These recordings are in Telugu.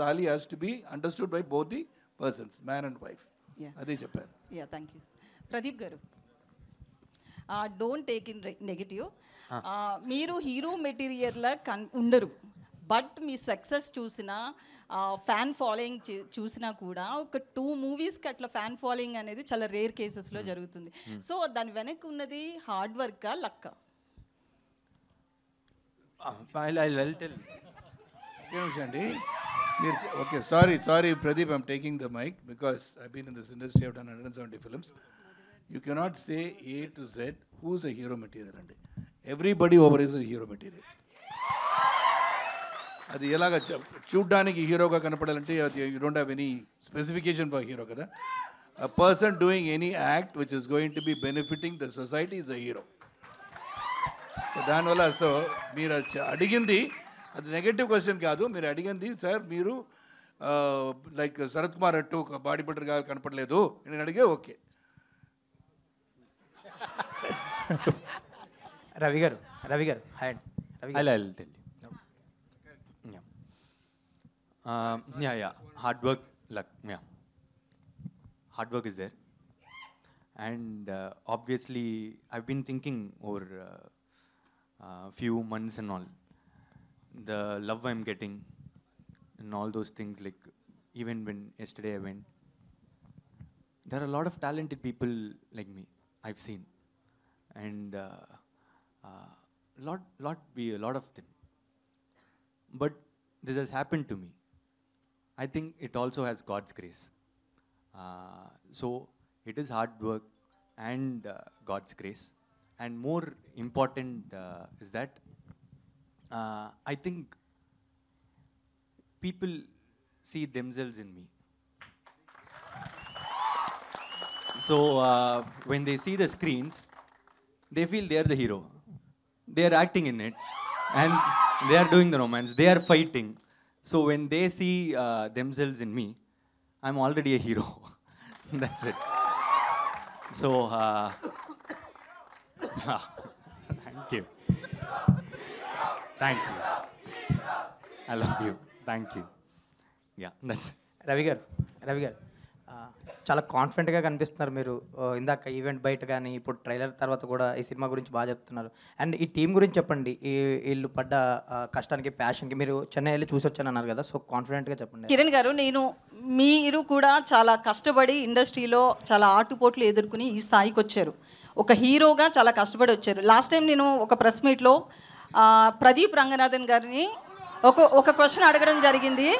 తాళి has to be understood by both the persons, man and wife. అదే చెప్పారు. Thank you. Pradeep garu, don't take in negative. మీరు హీరో మెటీరియల్లా ఉండరు, బట్ మీ సక్సెస్ చూసినా ఫ్యాన్ ఫాలోయింగ్ చూసినా కూడా ఒక 2 మూవీస్కి అట్లా ఫ్యాన్ ఫాలోయింగ్ అనేది చాలా రేర్ కేసెస్లో జరుగుతుంది. సో దాని వెనక్కి ఉన్నది హార్డ్ వర్కా, లక్కా? అండి మీరు okay, sorry Pradeep, I'm taking the mic because I been in this industry, I've done 170 films. You cannot say A to Z who's a hero material అండి. Everybody over is hero material. అది ఎలాగ చూడ్డానికి హీరోగా కనపడాలంటే you don't have any specification for hero కదా. A person doing any act which is going to be benefiting the society is a hero. So దానివల్ల మీరు అడిగింది అది నెగటివ్ క్వశ్చన్ కాదు. మీరు అడిగింది సార్ మీరు లైక్ శరత్ కుమార్ అట్టు ఒక బాడీ బిల్డర్గా కనపడలేదు నేను అడిగే. ఓకే రవి గారు హాయ్ అండి. Hard work, luck. Hard work is there, and obviously I've been thinking over few months and all, the love I'm getting and all those things. Like even when yesterday I went, there are a lot of talented people like me I've seen, and a lot of them. But this has happened to me. I think it also has God's grace. So it is hard work and God's grace. And more important is that I think people see themselves in me. So when they see the screens, they feel they are the hero. They are acting in it, and they are doing the romance. They are fighting. So when they see themselves in me, I'm already a hero. That's it. So thank you. I love you. Thank you. Yeah, that's it. Ravi గారు చాలా కాన్ఫిడెంట్గా కనిపిస్తున్నారు మీరు. ఇందాక ఈవెంట్ బయట కానీ ఇప్పుడు ట్రైలర్ తర్వాత కూడా ఈ సినిమా గురించి బాగా చెప్తున్నారు. అండ్ ఈ టీం గురించి చెప్పండి. వీళ్ళు పడ్డ కష్టానికి, ప్యాషన్కి. మీరు చెన్నై వెళ్ళి చూసి వచ్చాను అన్నారు కదా, సో కాన్ఫిడెంట్గా చెప్పండి. కిరణ్ గారు, మీరు కూడా చాలా కష్టపడి ఇండస్ట్రీలో చాలా ఆటుపోట్లు ఎదుర్కొని ఈ స్థాయికి వచ్చారు. ఒక హీరోగా చాలా కష్టపడి వచ్చారు. లాస్ట్ టైం నేను ఒక ప్రెస్ మీట్లో ప్రదీప్ రంగనాథన్ గారిని ఒక క్వశ్చన్ అడగడం జరిగింది.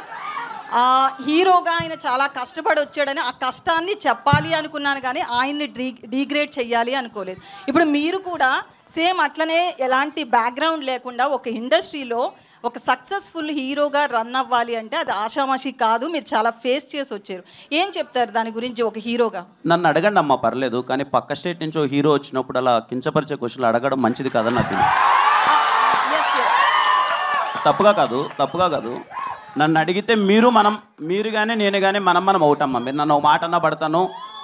హీరోగా ఆయన చాలా కష్టపడి వచ్చాడని ఆ కష్టాన్ని చెప్పాలి అనుకున్నాను, కానీ ఆయన్ని డీగ్రేడ్ చేయాలి అనుకోలేదు. ఇప్పుడు మీరు కూడా సేమ్ అట్లనే ఎలాంటి బ్యాక్గ్రౌండ్ లేకుండా ఒక ఇండస్ట్రీలో ఒక సక్సెస్ఫుల్ హీరోగా రన్ అవ్వాలి అంటే అది ఆషామాషి కాదు. మీరు చాలా ఫేస్ చేసి వచ్చారు. ఏం చెప్తారు దాని గురించి ఒక హీరోగా? నన్ను అడగండి అమ్మా, పర్లేదు. కానీ పక్క స్టేట్ నుంచి ఒక హీరో వచ్చినప్పుడు అలా కించపరిచే క్వశ్చన్లు అడగడం మంచిది కాదని నా ఫీలింగ్. తప్పుగా కాదు. నన్ను అడిగితే మీరు కానీ నేను కానీ మనం అవుతామ్మా. మీరు నన్ను ఒక మాట అన్నా పడతాను,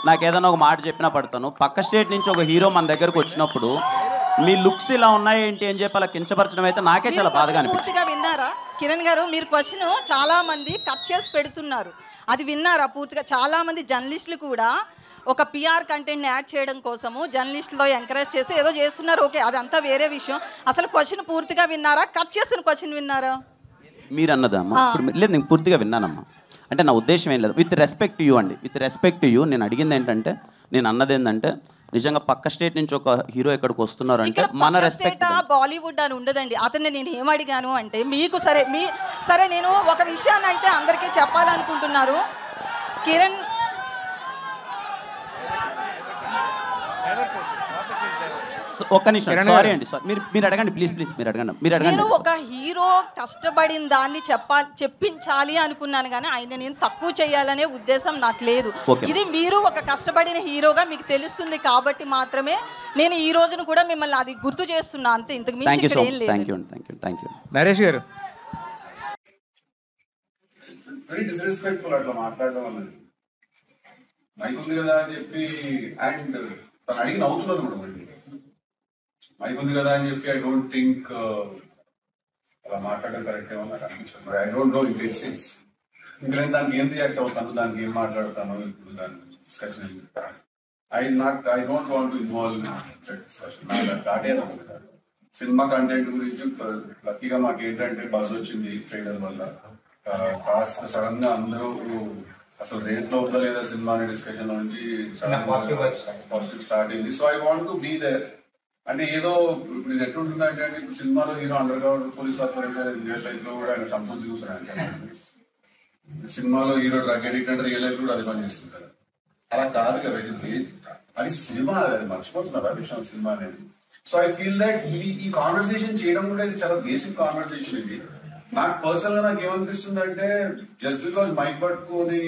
నాకు ఏదైనా ఒక మాట చెప్పినా పడతాను. పక్క స్టేట్ నుంచి ఒక హీరో మన దగ్గరకు వచ్చినప్పుడు మీ లుక్స్ ఇలా ఉన్నాయి ఏంటి అని చెప్పి అలా కించపరచడం అయితే నాకే చాలా బాధగా అనిపిస్తుంది. పూర్తిగా విన్నారా కిరణ్ గారు? మీరు క్వశ్చన్ చాలా మంది కట్ చేసి పెడుతున్నారు, అది విన్నారా పూర్తిగా? చాలా మంది జర్నలిస్టులు కూడా ఒక పిఆర్ కంటెంట్ని యాడ్ చేయడం కోసము జర్నలిస్టులో ఎంకరేజ్ చేసి ఏదో చేస్తున్నారు. ఓకే, అదంతా వేరే విషయం. అసలు క్వశ్చన్ పూర్తిగా విన్నారా? కట్ చేసిన క్వశ్చన్ విన్నారా? మీరు అన్నదమ్మా లేదు, నేను పూర్తిగా విన్నానమ్మా. అంటే నా ఉద్దేశం ఏం లేదు. విత్ రెస్పెక్ట్ టు యూ అండి, విత్ రెస్పెక్ట్ టు యూ నేను అడిగింది ఏంటంటే, నేను అన్నది ఏంటంటే, నిజంగా పక్క స్టేట్ నుంచి ఒక హీరో ఎక్కడికి వస్తున్నారు అంటే మన రెస్పెక్ట్. బాలీవుడ్ అని ఉండదండి. అతన్ని నేను ఏమడిగాను అంటే, మీకు సరే నేను ఒక విషయాన్ని అయితే అందరికీ చెప్పాలనుకుంటున్నారు. కిరణ్ ఒక్క నిమిషం, సారీ అండి, మీరు అడగండి ప్లీజ్, మీరు అడగండి. నేను ఒక హీరో కష్టపడిన దాన్ని చెప్పించాలి అనుకున్నాను, కానీ ఆయన నేను తక్కువ చేయాలనే ఉద్దేశం నాకు లేదు. ఇది మీరు ఒక కష్టపడిన హీరోగా మీకు తెలుస్తుంది కాబట్టి మాత్రమే నేను ఈ రోజును కూడా మిమ్మల్ని అది గుర్తు చేస్తున్నా, అంతే. ఇంతకు మించి ఇక్కడ ఏం లేదు. నరేష్ గారు, వెరీ డిస్రెస్పెక్ట్ఫుల్ అట్లా మాట్లాడడం అన్నది. మైక్ ఉంది కదా అని చెప్పి అండ్ తను అడిగి నవ్వుతున్నది కూడా. మళ్ళీ మైక్ ఉంది కదా అని చెప్పి ఐ డోంట్ థింక్ అలా మాట్లాడడం కరెక్ట్ ఏమో నాకు అనిపించదు. I don't know it sense. ఇంకా నేను దానికి ఏం రియాక్ట్ అవుతాను, దానికి ఏం మాట్లాడతాను, ఇప్పుడు దాని discussion I don't want to involve discussion. దాటే సినిమా కంటెంట్ గురించి లక్కీగా మాకు ఏంటంటే బస్ వచ్చింది ట్రైలర్ వల్ల. కాస్త సడన్ గా అందరూ అసలు రేట్ లో ఉందా లేదా సినిమా అనే డిస్కషన్ నుంచి పాజిటివ్ స్టార్ట్ అయింది. So I want to be there. అంటే ఏదో ఇది ఎట్లుంటుందంటే ఇప్పుడు సినిమాలో hero underground police officer real life లో కూడా ఆయన సంపూర్తి చూస్తారంటే, సినిమాలో హీరో డ్రగ్ అడిక్ట్ అంటే రియల్ లైఫ్ కూడా అది పని చేస్తుంటారు. అలా కాదు కదా, అది సినిమా, అది మర్చిపోతున్నారు ఆ విషయం సినిమా అనేది. సో ఐ ఫీల్ దట్ ఈ కాన్వర్సేషన్ చేయడం కూడా ఇది చాలా బేసిక్ కాన్వర్సేషన్. ఇది నాకు పర్సనల్ గా నాకు ఏమనిపిస్తుంది అంటే, జస్ట్ బికాస్ మైక్ పట్టుకొని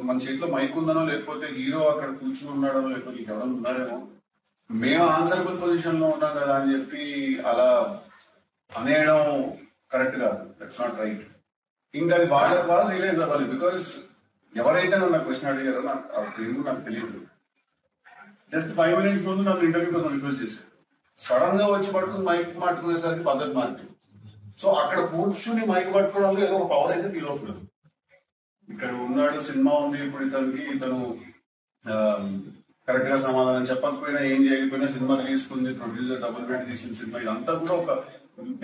మన చేతిలో మైక్ ఉందనో, లేకపోతే హీరో అక్కడ కూర్చుని ఉన్నాడో, లేకపోతే ఎవరైనా ఉన్నారేమో, మేము ఆన్సరబుల్ పొజిషన్ లో ఉన్నాం కదా అని చెప్పి అలా అనేయడం కరెక్ట్ కాదు. That's not right. ఇంకా అది వాళ్ళు రియలైజ్ అవ్వాలి. బికాస్ ఎవరైతే నన్ను క్వశ్చన్ అడిగారో నాకు తెలియదు. జస్ట్ 5 minutes ముందు నన్ను ఇంటర్వ్యూ కోసం రిక్వెస్ట్ చేశారు. సడన్ గా వచ్చి పట్టుకుని మైక్ పట్టుకునేసరికి పద్ధతి మారింది. సో అక్కడ కూర్చుని మైక్ పట్టుకోవడంలో ఏదో ఒక పవర్ అయితే ఫీల్ అవుతుంది. ఇక్కడ ఉన్నాడు, సినిమా ఉంది, ఇప్పుడు ఇతను కరెక్ట్ గా సమాధానం చెప్పకపోయినా, ఏం చేయకపోయినా, సినిమా తీసుకుంది, ప్రొడ్యూసర్ డబుల్ పెట్టి తీసిన సినిమా, ఇదంతా కూడా ఒక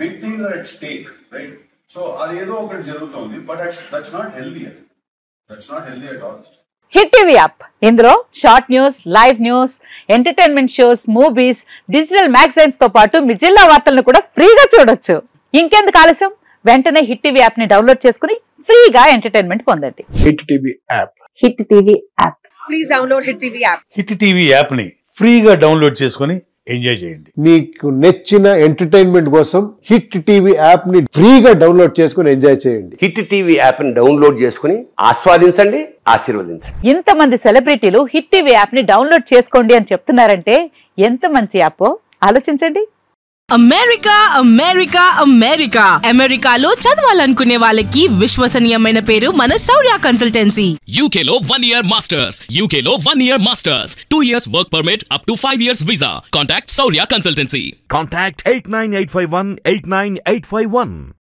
big things are at stake, right? So అదేదో ఒకటి జరుగుతుంది, but that's not healthy. That's not healthy at all. Hit TV app, ఇందులో short news, live news, entertainment shows, movies, digital magazines తో పాటు మీ జిల్లా వార్తలను కూడా ఫ్రీగా చూడొచ్చు. ఇంకెందుకు ఆలస్యం, వెంటనే హిట్ టీవీ యాప్ ని డౌన్లోడ్ చేసుకుని ఫ్రీగా ఎంటర్టైన్మెంట్ పొందండి. Hit TV app. Hit TV app. Please download hit TV app. Hit TV app ని ఫ్రీగా డౌన్లోడ్ చేసుకుని ఎంజాయ్ చేయండి. మీకు నచ్చిన ఎంటర్టైన్మెంట్ కోసం హిట్ టీవీ యాప్ ని ఫ్రీగా డౌన్లోడ్ చేసుకుని ఎంజాయ్ చేయండి. హిట్ టీవీ యాప్ ని డౌన్లోడ్ చేసుకుని ఆస్వాదించండి, ఆశీర్వదించండి. ఇంతమంది సెలబ్రిటీలు హిట్ టీవీ యాప్ ని డౌన్లోడ్ చేసుకోండి అని చెప్తున్నారంటే ఎంత మంచి యాప్ ఆలోచించండి. అమెరికా అమెరికా అమెరికా అమెరికాలో చదవాలనుకునే వాళ్ళకి విశ్వసనీయమైన పేరు మన శౌర్య కన్సల్టెన్సీ. UK లో 1 year masters, UK లో 1 year masters, 2 years work permit up to 5 years visa. Contact Shaurya Consultancy. Contact 89851 89851.